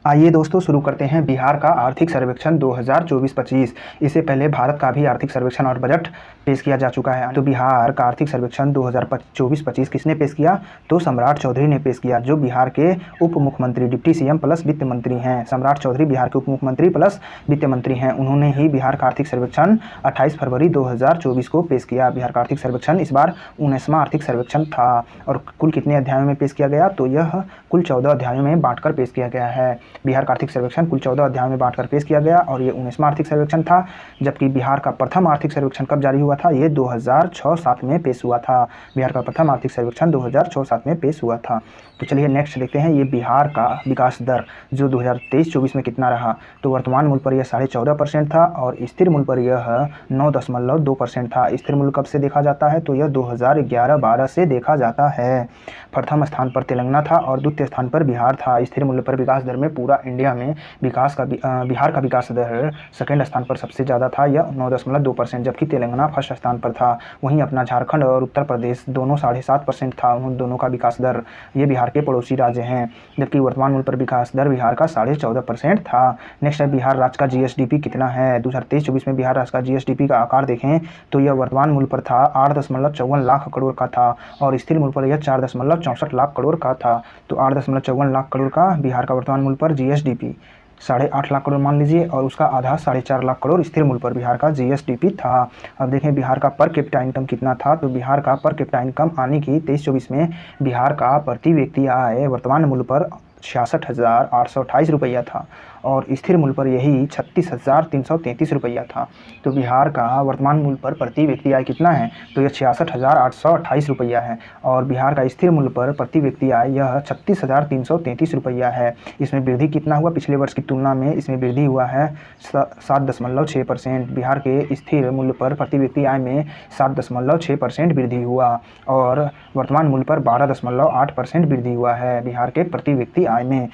आइए दोस्तों शुरू करते हैं बिहार का आर्थिक सर्वेक्षण 2024-25। इससे पहले भारत का भी आर्थिक सर्वेक्षण और बजट पेश किया जा चुका है। तो बिहार का आर्थिक सर्वेक्षण 2024-25 किसने पेश किया? तो सम्राट चौधरी ने पेश किया, जो बिहार के उप मुख्यमंत्री डिप्टी सीएम प्लस वित्त मंत्री हैं। सम्राट चौधरी बिहार के उप मुख्यमंत्री प्लस वित्त मंत्री हैं। उन्होंने ही बिहार का आर्थिक सर्वेक्षण 28 फरवरी 2024 को पेश किया। बिहार का आर्थिक सर्वेक्षण इस बार 19वां आर्थिक सर्वेक्षण था और कुल कितने अध्यायों में पेश किया गया? तो यह कुल 14 अध्यायों में बांटकर पेश किया गया है। बिहार का आर्थिक सर्वेक्षण कुल 14 अध्यायों में बांटकर पेश किया गया और ये 19वां आर्थिक सर्वेक्षण था। जबकि बिहार का प्रथम आर्थिक सर्वेक्षण कब जारी हुआ था? ये 2006-07 में पेश हुआ था। बिहार का प्रथम आर्थिक सर्वेक्षण 2006-07 में पेश हुआ था। तो चलिए नेक्स्ट देखते हैं, ये बिहार का विकास दर जो 2023-24 में कितना रहा। तो वर्तमान मूल्य पर यह 14.5% था और स्थिर मूल्य पर यह 9.2% था। स्थिर मूल्य कब से देखा जाता है? तो यह 2011-12 से देखा जाता है। प्रथम स्थान पर तेलंगाना था और द्वितीय स्थान पर बिहार था। स्थिर मूल्य पर विकास दर में पूरा इंडिया में बिहार का विकास दर सेकेंड स्थान पर सबसे ज़्यादा था, यह 9.2%, जबकि तेलंगाना फर्स्ट स्थान पर था। वहीं अपना झारखंड और उत्तर प्रदेश दोनों 7.5% था उन दोनों का विकास दर। ये बिहार के पड़ोसी राज्य हैं। जबकि वर्तमान मूल्य पर विकास दर बिहार का 14.5% था। नेक्स्ट है, बिहार राज्य का जीएसडीपी कितना है? 2023-24 में बिहार राज्य का जीएसडीपी का आकार देखें तो यह वर्तमान मूल्य पर था 8.54 लाख करोड़ का था और स्थिर मूल्य पर यह 4.64 लाख करोड़ का था। तो 8.54 लाख करोड़ का बिहार का वर्तमान मूल्य पर जीएसडीपी 8.5 लाख करोड़ मान लीजिए और उसका आधा 4.5 लाख करोड़ स्थिर मूल्य पर बिहार का जीएसडीपी था। अब देखें बिहार का पर कैपिटा इनकम कितना था। तो बिहार का पर कैपिटा इनकम आने की 23-24 में बिहार का प्रति व्यक्ति आय वर्तमान मूल्य पर 66,828 रुपया था और स्थिर मूल्य पर यही 36,333 रुपया था। तो बिहार का वर्तमान मूल्य पर प्रति व्यक्ति आय कितना है? तो यह 66,828 रुपया है और बिहार का स्थिर मूल्य पर प्रति व्यक्ति आय यह 36,333 रुपया है। इसमें वृद्धि कितना हुआ पिछले वर्ष की तुलना में? इसमें वृद्धि हुआ है 7.6%। बिहार के स्थिर मूल्य पर प्रति व्यक्ति आय में 7.6% वृद्धि हुआ और वर्तमान मूल्य पर 12.8% वृद्धि हुआ है बिहार के प्रति व्यक्ति आय में।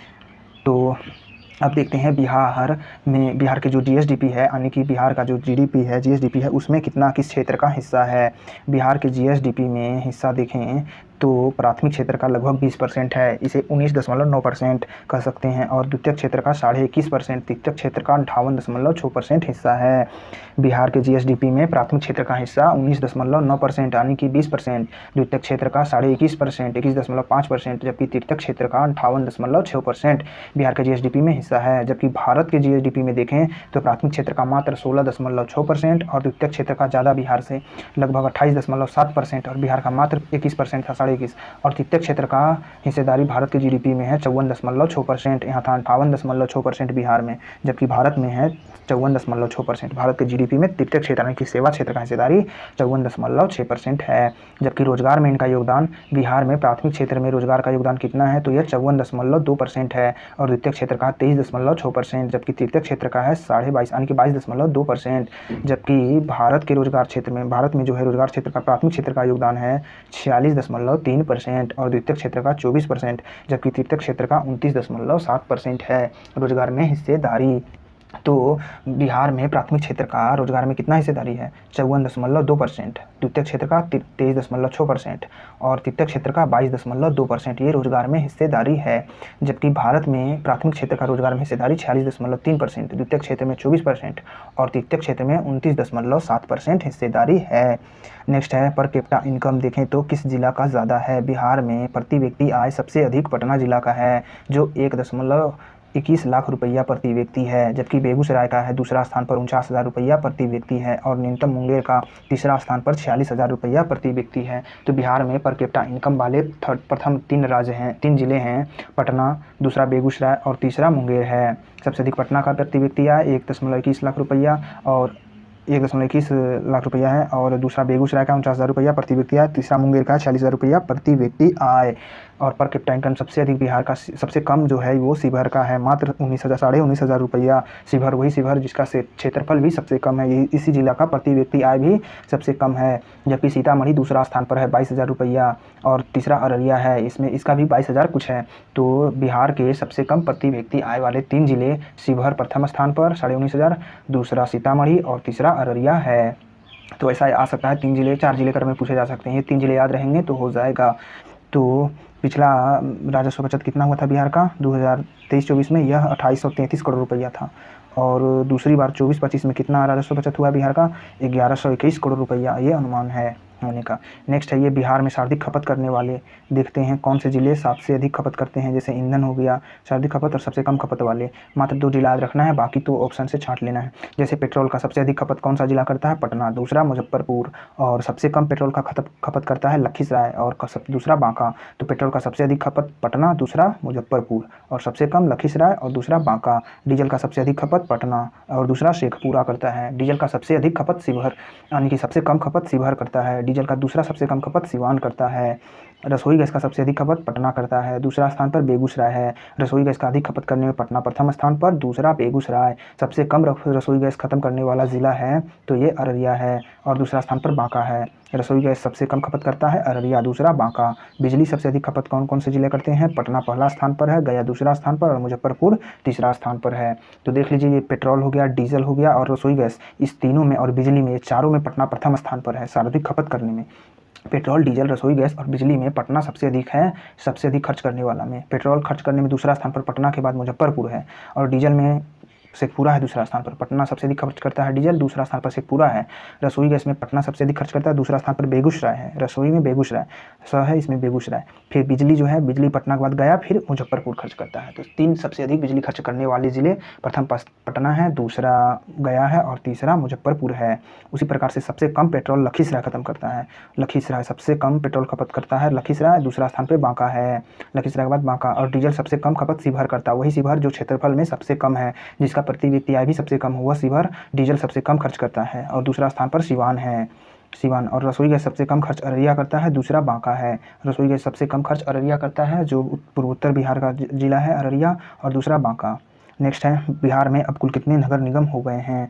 तो अब देखते हैं बिहार के जो जीएसडीपी है, यानी कि बिहार का जो जीडीपी है, जीएसडीपी है, उसमें कितना किस क्षेत्र का हिस्सा है। बिहार के जीएसडीपी में हिस्सा देखें तो प्राथमिक क्षेत्र का लगभग 20% है, इसे 19.9% कह सकते हैं और द्वितीय क्षेत्र का 21.5%, तृतीय क्षेत्र का 58.6% हिस्सा है। बिहार के जीएसडीपी में प्राथमिक क्षेत्र का हिस्सा 19.9% यानी कि 20%, द्वितीय क्षेत्र का 21.5%, 21.5%, जबकि तृतीय क्षेत्र का 58.6% बिहार के जीएसडीपी में हिस्सा है। जबकि भारत के जीएसडीपी में देखें तो प्राथमिक क्षेत्र का मात्र 16.6% और द्वितीय क्षेत्र का ज़्यादा बिहार से लगभग 28.7% और बिहार का मात्र 21% था, 21, और तृतीय क्षेत्र का हिस्सेदारी भारत के जीडीपी में है 54.6%। यहाँ था 58.6% बिहार में, जबकि भारत में है 54.6%। भारत के जीडीपी में तृतीय क्षेत्र यानी कि सेवा क्षेत्र का हिस्सेदारी 54.6% है। जबकि रोजगार में इनका योगदान बिहार में प्राथमिक क्षेत्र में रोजगार का योगदान कितना है? तो यह 54.2% है और द्वितीय क्षेत्र का 23.6%, जबकि तृतीय क्षेत्र का है 22.5 यानी कि 22.2%। जबकि भारत के रोजगार क्षेत्र में, भारत में जो है रोजगार क्षेत्र का प्राथमिक क्षेत्र का योगदान है 46.3% और द्वितीय क्षेत्र का 24%, जबकि तृतीय क्षेत्र का 29.7% है रोजगार में हिस्सेदारी। तो बिहार में प्राथमिक क्षेत्र का रोजगार में कितना हिस्सेदारी है? 54.2%, द्वितीय क्षेत्र का 23.6% और तृतीय क्षेत्र का 22.2%, ये रोजगार में हिस्सेदारी है। जबकि भारत में प्राथमिक क्षेत्र का रोजगार में हिस्सेदारी 46.3%, द्वितीय क्षेत्र में 24% और तृतीय क्षेत्र में 29.7% हिस्सेदारी है। नेक्स्ट है पर कैपिटा इनकम देखें तो किस जिला का ज़्यादा है। बिहार में प्रति व्यक्ति आय सबसे अधिक पटना जिला का है जो 1.21 लाख रुपया प्रति व्यक्ति है, जबकि बेगूसराय का है दूसरा स्थान पर 49,000 रुपया प्रति व्यक्ति है और न्यूनतम मुंगेर का तीसरा स्थान पर 46,000 रुपया प्रति व्यक्ति है। तो बिहार में पर कैपिटा इनकम वाले प्रथम 3 जिले हैं, पटना, दूसरा बेगूसराय और तीसरा मुंगेर है। सबसे अधिक पटना का प्रति व्यक्ति आय 1.21 लाख रुपया और 1.21 लाख रुपया है और दूसरा बेगूसराय का 49,000 रुपया प्रति व्यक्ति आय, तीसरा मुंगेर का 46,000 रुपया प्रति व्यक्ति आय। और पर कैपिटा इनकम सबसे अधिक बिहार का सबसे कम जो है वो शिवहर का है, मात्र 19,000 रुपया। शिवहर वही शिवहर जिसका क्षेत्रफल भी सबसे कम है, इसी जिला का प्रति व्यक्ति आय भी सबसे कम है। जबकि सीतामढ़ी दूसरा स्थान पर है 22,000 रुपया और तीसरा अररिया है, इसमें इसका भी 22,000 कुछ है। तो बिहार के सबसे कम प्रति व्यक्ति आय वाले 3 जिले, शिवहर प्रथम स्थान पर 19,500, दूसरा सीतामढ़ी और तीसरा अररिया है। तो ऐसा आ सकता है 3 जिले 4 जिले कर में पूछे जा सकते हैं, ये 3 जिले याद रहेंगे तो हो जाएगा। तो पिछला राजस्व बचत कितना हुआ था बिहार का 2023-24 में? यह 2833 करोड़ रुपया था। और दूसरी बार 24-25 में कितना राजस्व बचत हुआ बिहार का? 1121 करोड़ रुपया, ये अनुमान है होने का। नेक्स्ट है ये बिहार में सर्वाधिक खपत करने वाले, देखते हैं कौन से जिले सबसे अधिक खपत करते हैं। जैसे ईंधन हो गया सर्वाधिक खपत और सबसे कम खपत वाले, मात्र 2 जिला याद रखना है, बाकी तो ऑप्शन से छांट लेना है। जैसे पेट्रोल का सबसे अधिक खपत कौन सा जिला करता है? पटना, दूसरा मुजफ्फरपुर, और सबसे कम पेट्रोल का खपत करता है लखीसराय और दूसरा बांका। तो पेट्रोल का सबसे अधिक खपत पटना, दूसरा मुजफ्फरपुर, और सबसे कम लखीसराय और दूसरा बांका। डीजल का सबसे अधिक खपत पटना और दूसरा शेखपुरा करता है। डीजल का सबसे अधिक खपत शिवहर, यानी कि सबसे कम खपत शिवहर करता है। डीजल का दूसरा सबसे कम खपत सिवान करता है। रसोई गैस का सबसे अधिक खपत पटना करता है, दूसरा स्थान पर बेगूसराय है। रसोई गैस का अधिक खपत करने में पटना प्रथम स्थान पर, दूसरा बेगूसराय। सबसे कम रसोई गैस खत्म करने वाला ज़िला है तो ये अररिया है, और दूसरा स्थान पर बांका है। रसोई गैस सबसे कम खपत करता है अररिया, दूसरा बांका। बिजली सबसे अधिक खपत कौन कौन से जिले करते हैं? पटना पहला स्थान पर है, गया दूसरा स्थान पर और मुजफ्फरपुर तीसरा स्थान पर है। तो देख लीजिए, ये पेट्रोल हो गया, डीजल हो गया और रसोई गैस, इस तीनों में, और बिजली में, ये चारों में पटना प्रथम स्थान पर है सर्वाधिक खपत करने में। पेट्रोल, डीजल, रसोई गैस और बिजली में पटना सबसे अधिक है, सबसे अधिक खर्च करने वाला में। पेट्रोल खर्च करने में दूसरा स्थान पर पटना के बाद मुजफ्फरपुर है, और डीजल में शेखपुरा है दूसरा स्थान पर। पटना सबसे अधिक खर्च करता है डीजल, दूसरा स्थान पर शेखपुरा है। रसोई गैस में पटना सबसे अधिक खर्च करता है, दूसरा स्थान पर बेगूसराय है। रसोई में बेगूसराय है, इसमें बेगूसराय। फिर बिजली जो है, बिजली पटना के बाद गया, फिर मुजफ्फरपुर खर्च करता है। तो 3 सबसे अधिक बिजली खर्च करने वाले ज़िले, प्रथम पटना है, दूसरा गया है और तीसरा मुजफ्फरपुर है। उसी प्रकार से सबसे कम पेट्रोल लखीसराय खत्म करता है। लखीसराय सबसे कम पेट्रोल खपत करता है, लखीसराय, दूसरा स्थान पर बांका है। लखीसराय के बाद बांका। और डीजल सबसे कम खपत शिवहर करता है, वही शिवहर जो क्षेत्रफल में सबसे कम है, जिसका प्रति व्यक्ति आय भी सबसे कम हुआ शिवहर। डीजल सबसे कम खर्च करता है, और दूसरा स्थान पर सिवान है, सिवान। और रसोई गैस सबसे कम खर्च अररिया करता है, दूसरा बांका है। रसोई गैस सबसे कम खर्च अररिया करता है, जो पूर्वोत्तर बिहार का जिला है अररिया, और दूसरा बांका। नेक्स्ट है बिहार में अब कुल कितने नगर निगम हो गए हैं?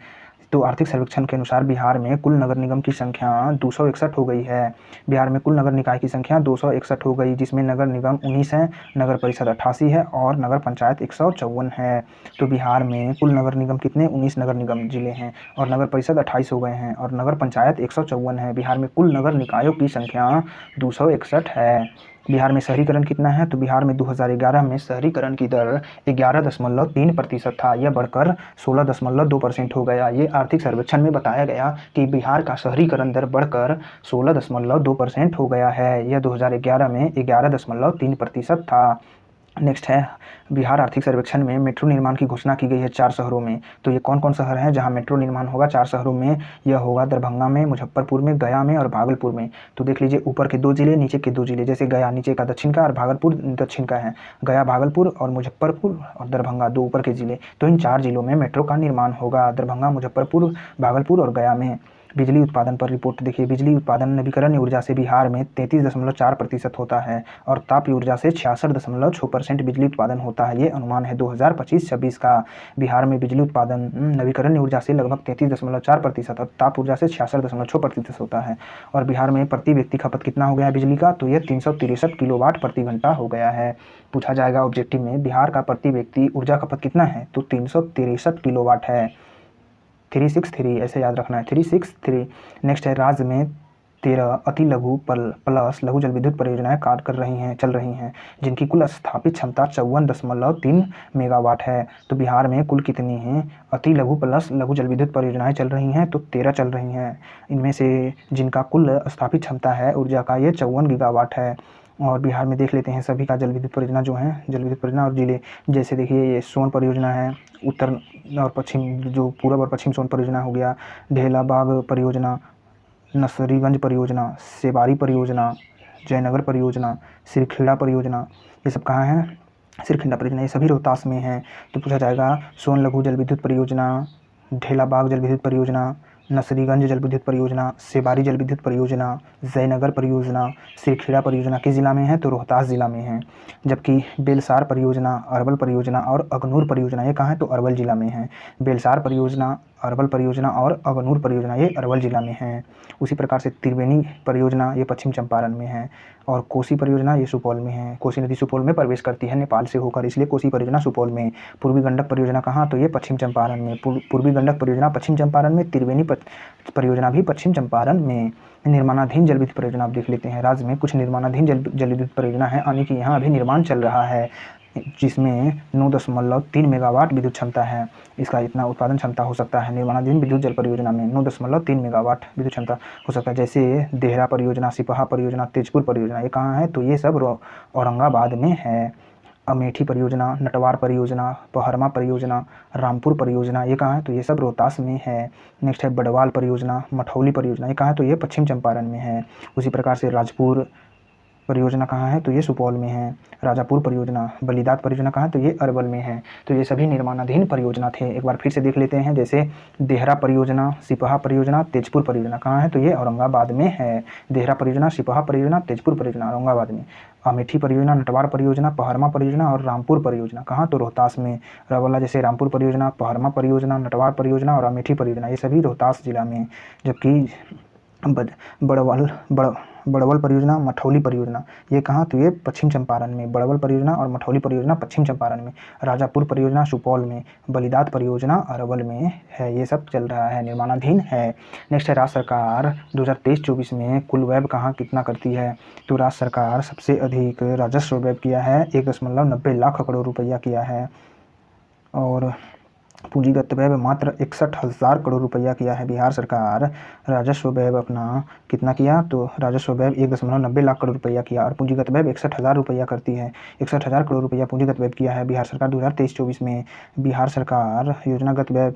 तो आर्थिक सर्वेक्षण के अनुसार बिहार में कुल नगर निगम की संख्या 261 हो गई है। बिहार में कुल नगर निकाय की संख्या 261 हो गई, जिसमें नगर निगम 19 है, नगर परिषद 88 है और नगर पंचायत 154 है। तो बिहार में कुल नगर निगम कितने? 19 नगर निगम जिले हैं, और नगर परिषद 28 हो गए हैं, और नगर पंचायत 154 है। बिहार में कुल नगर निकायों की संख्या 261 है। बिहार में शहरीकरण कितना है? तो बिहार में 2011 में शहरीकरण की दर 11.3% था, यह बढ़कर 16.2% हो गया। ये आर्थिक सर्वेक्षण में बताया गया कि बिहार का शहरीकरण दर बढ़कर 16.2% हो गया है। यह 2011 में 11.3% था। नेक्स्ट है बिहार आर्थिक सर्वेक्षण में मेट्रो निर्माण की घोषणा की गई है 4 शहरों में। तो ये कौन कौन शहर हैं जहां मेट्रो निर्माण होगा? 4 शहरों में यह होगा, दरभंगा में, मुजफ्फरपुर में, गया में और भागलपुर में। तो देख लीजिए, ऊपर के 2 जिले, नीचे के 2 जिले, जैसे गया नीचे का दक्षिण का और भागलपुर दक्षिण का है। गया, भागलपुर और मुजफ्फरपुर और दरभंगा 2 ऊपर के जिले। तो इन 4 जिलों में मेट्रो का निर्माण होगा, दरभंगा, मुजफ्फरपुर, भागलपुर और गया में। बिजली उत्पादन पर रिपोर्ट देखिए। बिजली उत्पादन नवीकरणीय ऊर्जा से बिहार में 33.4% होता है, और तापीय ऊर्जा से 66.6% बिजली उत्पादन होता है। ये अनुमान है 2025-26 का। बिहार में बिजली उत्पादन नवीकरणीय ऊर्जा से लगभग 33.4% और ताप ऊर्जा से 66.6% होता है। और बिहार में प्रति व्यक्ति खपत कितना हो गया है बिजली का? तो यह 363 किलोवाट प्रति घंटा हो गया है। पूछा जाएगा ऑब्जेक्टिव में, बिहार का प्रति व्यक्ति ऊर्जा खपत कितना है? तो 363 किलोवाट है। 363 ऐसे याद रखना है, 363। नेक्स्ट है राज्य में 13 अति लघु प्लस लघु जल विद्युत परियोजनाएं कार्य चल रही हैं, जिनकी कुल स्थापित क्षमता 54.3 मेगावाट है। तो बिहार में कुल कितनी हैं अति लघु प्लस लघु जल विद्युत परियोजनाएं चल रही हैं? तो 13 चल रही हैं। इनमें से जिनका कुल स्थापित क्षमता है ऊर्जा का, ये 54 गीगावाट है। और बिहार में देख लेते हैं सभी का जल विद्युत परियोजना जो है, जल विद्युत परियोजना और जिले। जैसे देखिए, ये सोन परियोजना है, उत्तर और पश्चिम, जो पूर्व और पश्चिम सोन परियोजना हो गया, ढेलाबाग परियोजना, नसरीगंज परियोजना, सेबारी परियोजना, जयनगर परियोजना, सिरखेड़ा परियोजना, ये सब कहाँ हैं? सिरखेड़ा परियोजना, ये सभी रोहतास में हैं। तो पूछा जाएगा सोन लघु जल विद्युत परियोजना, ढेलाबाग जल विद्युत परियोजना, नसरीगंज जल विद्युत परियोजना, सेबारी जल विद्युत परियोजना, जयनगर परियोजना, सिरखेड़ा परियोजना किस जिला में है? तो रोहतास जिला में है। जबकि बेलसार परियोजना, अरवल परियोजना और अगनूर परियोजना ये कहाँ है? तो अरवल जिला में है। बेलसार परियोजना, अरवल परियोजना और अगनूर परियोजना ये अरवल जिला में है। उसी प्रकार से त्रिवेणी परियोजना ये पश्चिम चंपारण में है। और कोसी परियोजना ये सुपौल में है। कोसी नदी सुपौल में प्रवेश करती है नेपाल से होकर, इसलिए कोसी परियोजना सुपौल में। पूर्वी गंडक परियोजना कहाँ, तो ये पश्चिम चंपारण में। पूर्वी गंडक परियोजना पश्चिम चंपारण में। त्रिवेणी परियोजना भी पश्चिम चंपारण में। निर्माणाधीन जल विद्युत परियोजना आप देख लेते हैं। राज्य में कुछ निर्माणाधीन जल विद्युत परियोजना है, यानी कि यहाँ अभी निर्माण चल रहा है, जिसमें 9.3 मेगावाट विद्युत क्षमता है। इसका इतना उत्पादन क्षमता हो सकता है। निर्माणाधीन विद्युत जल परियोजना में 9.3 मेगावाट विद्युत क्षमता हो सकता है। जैसे देहरा परियोजना, सिपहा परियोजना, तेजपुर परियोजना, ये कहाँ है, तो ये सब औरंगाबाद में है। अमेठी परियोजना, नटवार परियोजना, पहरमा परियोजना, रामपुर परियोजना, ये कहाँ है, तो ये सब रोहतास में है। नेक्स्ट है बड़वाल परियोजना, मठौली परियोजना, ये कहाँ है, तो ये पश्चिम चंपारण में है। उसी प्रकार से राजपुर परियोजना कहाँ है, तो ये सुपौल में है। राजापुर परियोजना, बलिदात परियोजना कहाँ है, तो ये अरवल में है। तो ये सभी निर्माणाधीन परियोजना थे। एक बार फिर से देख लेते हैं। जैसे देहरा परियोजना, सिपहा परियोजना, तेजपुर परियोजना कहाँ है, तो ये औरंगाबाद में है। देहरा परियोजना, सिपहा परियोजना, तेजपुर परियोजना औरंगाबाद में। अमेठी परियोजना, नटवार परियोजना, पहरमा परियोजना और रामपुर परियोजना कहाँ, तो रोहतास में। रवला जैसे रामपुर परियोजना, पहरमा परियोजना, नटवार परियोजना और अमेठी परियोजना, ये सभी रोहतास जिला में। जबकि बड़वल परियोजना, मठौली परियोजना, ये कहाँ, तो ये पश्चिम चंपारण में। बड़वल परियोजना और मठौली परियोजना पश्चिम चंपारण में। राजापुर परियोजना सुपौल में। बलिदात परियोजना अरवल में है। ये सब चल रहा है, निर्माणाधीन है। नेक्स्ट है राज्य सरकार 2023-24 में कुल व्यय कहाँ कितना करती है, तो राज्य सरकार सबसे अधिक राजस्व व्यय किया है, 1.90 लाख करोड़ रुपया किया है। और पूंजीगत व्यय मात्र 61,000 करोड़ रुपया किया है। बिहार सरकार राजस्व व्यय अपना कितना किया, तो राजस्व व्यय 1.90 लाख करोड़ रुपया किया और पूंजीगत व्यय 61,000 रुपया करती है। 61,000 करोड़ रुपया पूंजीगत व्यय किया है बिहार सरकार 2023-24 में। बिहार सरकार योजनागत व्यय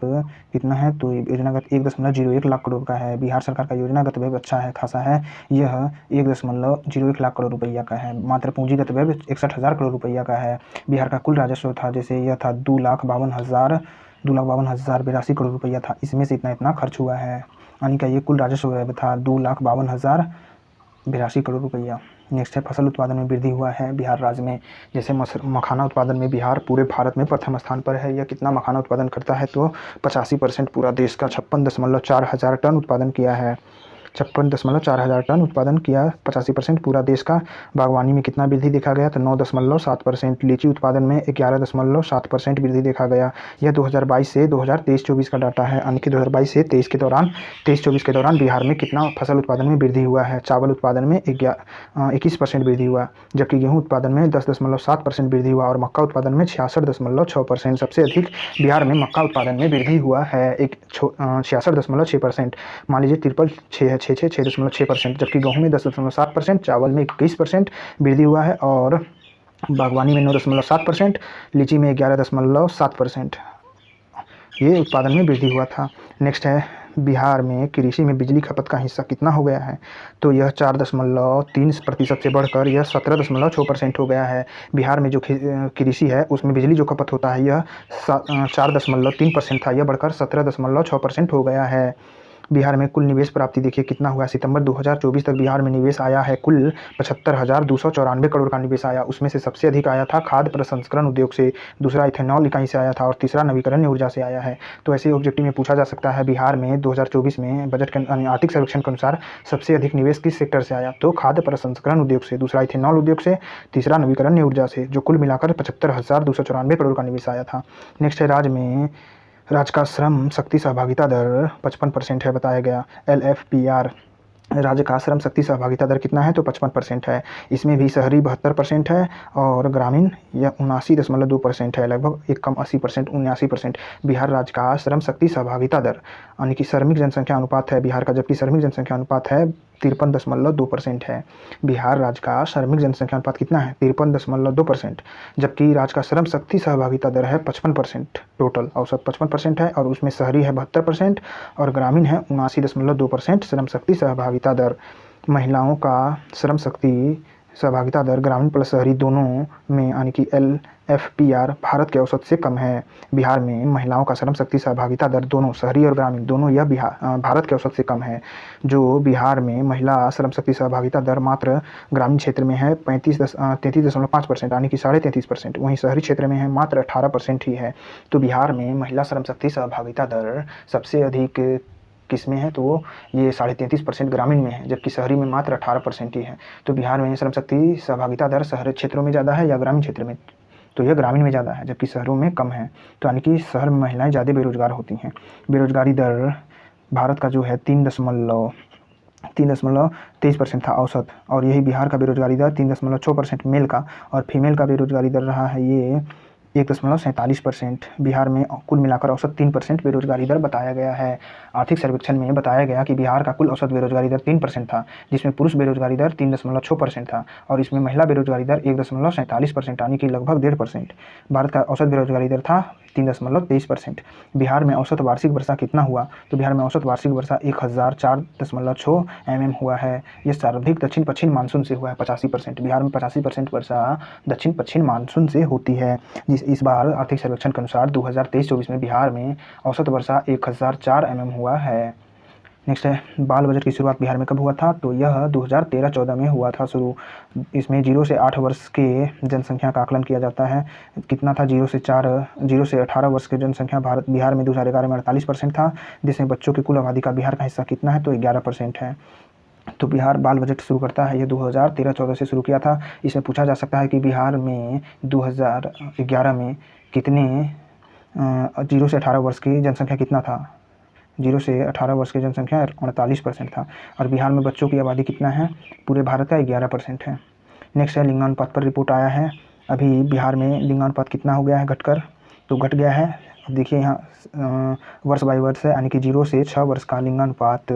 कितना है, तो योजनागत 1.01 लाख करोड़ का है। बिहार सरकार का योजनागत व्यय अच्छा है, खासा है। यह 1.01 लाख करोड़ रुपया का है। मात्र पूंजीगत व्यय 61,000 करोड़ रुपया का है। बिहार का कुल राजस्व था, जैसे यह था 2,52,082 करोड़ रुपया था। इसमें से इतना खर्च हुआ है, यानी कि ये कुल राजस्व व्यय था 2,52,082 करोड़ रुपया। नेक्स्ट है फसल उत्पादन में वृद्धि हुआ है बिहार राज्य में। जैसे मखाना उत्पादन में बिहार पूरे भारत में प्रथम स्थान पर है। यह कितना मखाना उत्पादन करता है, तो 85% पूरा देश का 56.4 हज़ार टन उत्पादन किया है। 56.4 हज़ार टन उत्पादन किया, 85% पूरा देश का। बागवानी में कितना वृद्धि देखा गया, तो 9.7%। लीची उत्पादन में 11.7% वृद्धि देखा गया। यह 2022 से 2023-24 का डाटा है, यानी कि 2022 से 23-24 के दौरान बिहार में कितना फसल उत्पादन में वृद्धि हुआ है। चावल उत्पादन में 21% वृद्धि हुआ, जबकि गेहूँ उत्पादन में 10.7% वृद्धि हुआ और मक्का उत्पादन में 66.6%। सबसे अधिक बिहार में मक्का उत्पादन में वृद्धि हुआ है, 66.6%। मान लीजिए तिरपल 6.6%, जबकि गेहूँ में 10.7%, चावल में 21% वृद्धि हुआ है और बागवानी में 9.7%, लीची में 11.7%। ये उत्पादन में वृद्धि हुआ था। नेक्स्ट है बिहार में कृषि में बिजली खपत का हिस्सा कितना हो गया है, तो यह 4.3% से बढ़कर यह 17.6% हो गया है। बिहार में जो कृषि है उसमें बिजली जो खपत होता है यह 4.3% था, यह बढ़कर 17.6% हो गया है। बिहार में कुल निवेश प्राप्ति देखिए कितना हुआ। सितंबर 2024 तक बिहार में निवेश आया है कुल 75,294 करोड़ का निवेश आया। उसमें से सबसे अधिक आया था खाद्य प्रसंस्करण उद्योग से, दूसरा इथेनॉल इकाई से आया था और तीसरा नवीकरणीय ऊर्जा से आया है। तो ऐसे ऑब्जेक्टिव में पूछा जा सकता है बिहार में 2024 में बजट के आर्थिक सर्वेक्षण के अनुसार सबसे अधिक निवेश किस सेक्टर से आया, तो खाद्य प्रसंस्करण उद्योग से, दूसरा इथेनॉल उद्योग से, तीसरा नवीकरणीय ऊर्जा से, जो कुल मिलाकर 75,294 करोड़ का निवेश आया था। नेक्स्ट है राज्य का श्रम शक्ति सहभागिता दर 55% है बताया गया। LFPR राज्य का श्रम शक्ति सहभागिता दर कितना है, तो 55% है। इसमें भी शहरी 72% है और ग्रामीण यह 79.2% है, लगभग एक कम 80%, 79%। बिहार राज्य का श्रम शक्ति सहभागिता दर यानी कि श्रमिक जनसंख्या अनुपात है बिहार का, जबकि श्रमिक जनसंख्या अनुपात है 53.2% है। बिहार राज्य का श्रमिक जनसंख्या अनुपात कितना है, 53.2%, जबकि राज्य का श्रम शक्ति सहभागिता दर है 55%। टोटल औसत 55% है और उसमें शहरी है 72% और ग्रामीण है 79.2% श्रम शक्ति सहभागिता दर। महिलाओं का श्रम शक्ति सहभागिता दर ग्रामीण प्लस शहरी दोनों में यानी कि LFPR भारत के औसत से कम है। बिहार में महिलाओं का श्रम शक्ति सहभागिता दर दोनों शहरी और ग्रामीण दोनों यह भारत के औसत से कम है। जो बिहार में महिला श्रम शक्ति सहभागिता दर मात्र ग्रामीण क्षेत्र में है 33.5% यानी कि 33.5%, वहीं शहरी क्षेत्र में है मात्र 18% ही है। तो बिहार में महिला श्रम शक्ति सहभागिता दर सबसे अधिक किस में है, तो वो ये 33.5% ग्रामीण में है, जबकि शहरी में मात्र 18% ही है। तो बिहार में श्रम शक्ति सहभागिता दर शहरी क्षेत्रों में ज़्यादा है या ग्रामीण क्षेत्र में, तो यह ग्रामीण में ज़्यादा है जबकि शहरों में कम है। तो यानी कि शहर में महिलाएं ज़्यादा बेरोजगार होती हैं। बेरोजगारी दर भारत का जो है 3.23% था औसत, और यही बिहार का बेरोजगारी दर 3.6% मेल का, और फीमेल का बेरोजगारी दर रहा है ये 1.47%। बिहार में कुल मिलाकर औसत 3% बेरोजगारी दर बताया गया है। आर्थिक सर्वेक्षण में बताया गया कि बिहार का कुल औसत बेरोजगारी दर 3% था, जिसमें पुरुष बेरोजगारी दर 3.6% था, और इसमें महिला बेरोजगारी दर 1.47%, यानी कि लगभग 1.5%। भारत का औसत बेरोजगारी दर था 3.23%। बिहार में औसत वार्षिक वर्षा कितना हुआ, तो बिहार में औसत वार्षिक वर्षा 1004.6 mm हुआ है। यह सर्वाधिक दक्षिण पश्चिम मानसून से हुआ है 85%। बिहार में 85% वर्षा दक्षिण पश्चिम मानसून से होती है। इस बार आर्थिक सर्वेक्षण के अनुसार 2023-24 में बिहार में औसत वर्षा 1004 mm हुआ है। नेक्स्ट है, बाल बजट की शुरुआत बिहार में कब हुआ था, तो यह 2013-14 में हुआ था शुरू। इसमें 0 से 8 वर्ष के जनसंख्या का आकलन किया जाता है। कितना था, 0 से 18 वर्ष की जनसंख्या बिहार में 2011 में 48% था, जिसमें बच्चों की कुल आबादी का बिहार का हिस्सा कितना है, तो 11% है। तो बिहार बाल बजट शुरू करता है, ये 2013-14 से शुरू किया था। इसमें पूछा जा सकता है कि बिहार में 2011 में कितने 0 से 18 वर्ष की जनसंख्या कितना था। 0 से 18 वर्ष की जनसंख्या 48% था, और बिहार में बच्चों की आबादी कितना है, पूरे भारत का 11% है। नेक्स्ट है, लिंगानुपात पर रिपोर्ट आया है। अभी बिहार में लिंगानुपात कितना हो गया है घटकर, तो घट गया है। अब देखिए यहाँ वर्ष बाई वर्ष है, यानी कि 0 से 6 वर्ष का लिंगानुपात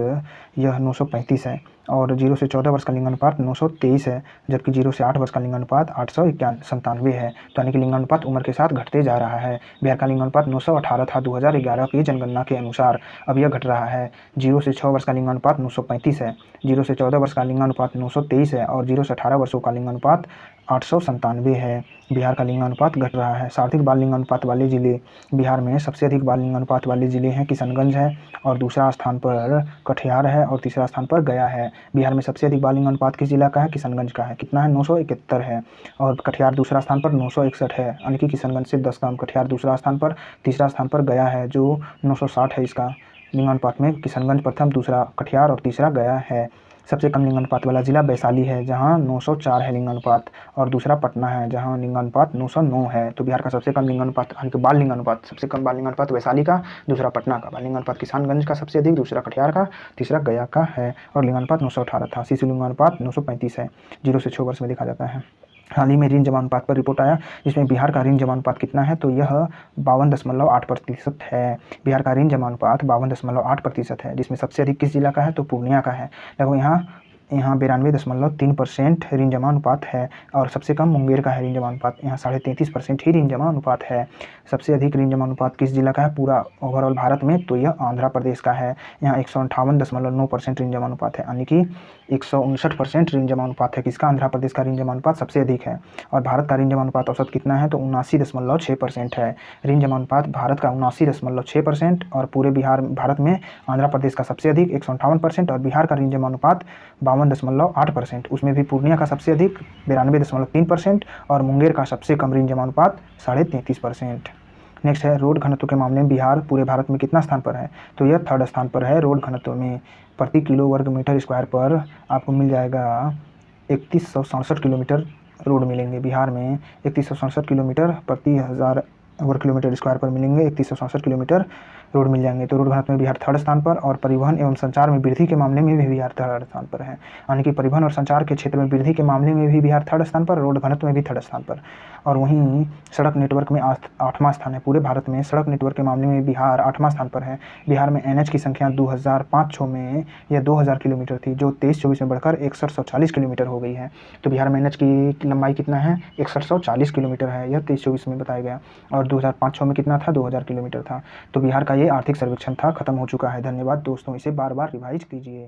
यह 935 है, और 0 से 14 वर्ष का लिंगानुपात 923 है, जबकि 0 से 8 वर्ष का लिंगानुपात 897 है। तो यानी कि लिंगानुपात उम्र के साथ घटते जा रहा है। बिहार का लिंगानुपात 918 था 2011 की जनगणना के अनुसार, अब यह घट रहा है। 0 से 6 वर्ष का लिंगानुपात 935 है, 0 से 14 वर्ष का लिंगानुपात 923 है, और 0 से 18 वर्षों का लिंगानुपात 897 है। बिहार का लिंगानुपात घट रहा है। सर्वाधिक बाल लिंगानुपात वाले जिले बिहार में सबसे अधिक बाल लिंगानुपात वाले जिले हैं किशनगंज है, और दूसरा स्थान पर कटिहार है, और तीसरा स्थान पर गया है। बिहार में सबसे अधिक बाल लिंगानुपात किस जिला का है, किशनगंज का है। कितना है, 971 है, और कटिहार दूसरा स्थान पर 961 है, यानी कि किशनगंज से 10 कम। कटिहार दूसरा स्थान पर, तीसरा स्थान पर गया है जो 960 है इसका लिंगानुपात में। किशनगंज प्रथम, दूसरा कटिहार और तीसरा गया है। सबसे कम लिंगानुपात वाला जिला वैशाली है, जहां 904 है लिंगानुपात, और दूसरा पटना है जहां लिंगानुपात 909 है। तो बिहार का सबसे कम लिंगानुपात, यानी कि बाल लिंगानुपात, सबसे कम बाल लिंगानुपात वैशाली का, दूसरा पटना का। बाल लिंगानुपात किशनगंज का सबसे अधिक, दूसरा कटिहार का, तीसरा गया का है, और लिंगानुपात 918 था। शिशु लिंगानुपात 935 है, 0 से 6 वर्ष में देखा जाता है। हाल ही में ऋण जमा अनुपात पर रिपोर्ट आया, जिसमें बिहार का ऋण जमा अनुपात कितना है, तो यह 52.8% है। बिहार का ऋण जमा अनुपात 52.8% है, जिसमें सबसे अधिक किस जिला का है, तो पूर्णिया का है। लगभग यहाँ 92.3% ऋण जमा अनुपात है, और सबसे कम मुंगेर का है ऋण जमा अनुपात, यहाँ 33.5% ही ऋण जमा अनुपात है। सबसे अधिक ऋण जमा अनुपात किस जिला का है पूरा ओवरऑल भारत में, तो यह आंध्र प्रदेश का है। यहाँ 158.9% ऋण जमा अनुपात है, यानी कि 159% ऋण जमा अनुपात है। किसका, आंध्र प्रदेश का ऋण जमा अनुपात सबसे अधिक है। और भारत का ऋण जमा अनुपात औसत कितना है, तो 79.6% है। ऋण जमा अनुपात भारत का 79.6%, और पूरे भारत में आंध्र प्रदेश का सबसे अधिक 158%, और बिहार का ऋण जमा अनुपात 52.8%। उसमें भी पूर्णिया का सबसे अधिक 92.3%, और मुंगेर का सबसे कम ऋण जमा अनुपात 33.5%। नेक्स्ट है, रोड घनत्व के मामले में बिहार पूरे भारत में कितना स्थान पर है, तो यह 3rd स्थान पर है। रोड घनत्व में प्रति किलो वर्ग मीटर स्क्वायर पर आपको मिल जाएगा 3167 किलोमीटर रोड मिलेंगे। बिहार में 3167 किलोमीटर प्रति 1000 वर्ग किलोमीटर स्क्वायर पर मिलेंगे, 3167 किलोमीटर रोड मिल जाएंगे। तो रोड घनत्व में बिहार 3rd स्थान पर, और परिवहन एवं संचार में वृद्धि के मामले में भी बिहार 3rd स्थान पर है। यानी कि परिवहन और संचार के क्षेत्र में वृद्धि के मामले में भी बिहार 3rd स्थान पर, रोड घनत्व में भी 3rd स्थान पर। और वहीं सड़क नेटवर्क में 8वां स्थान है। पूरे भारत में सड़क नेटवर्क के मामले में बिहार 8वां स्थान पर है। बिहार में NH की संख्या 2005-06 में यह 2000 किलोमीटर थी, जो 23-24 में बढ़कर 6140 किलोमीटर हो गई है। तो बिहार में NH की लंबाई कितना है, 6140 किलोमीटर है, यह 23-24 में बताया गया। और 2005-06 में कितना था, 2000 किलोमीटर था। तो बिहार का ये आर्थिक सर्वेक्षण था, खत्म हो चुका है। धन्यवाद दोस्तों, इसे बार बार रिवाइज कीजिए।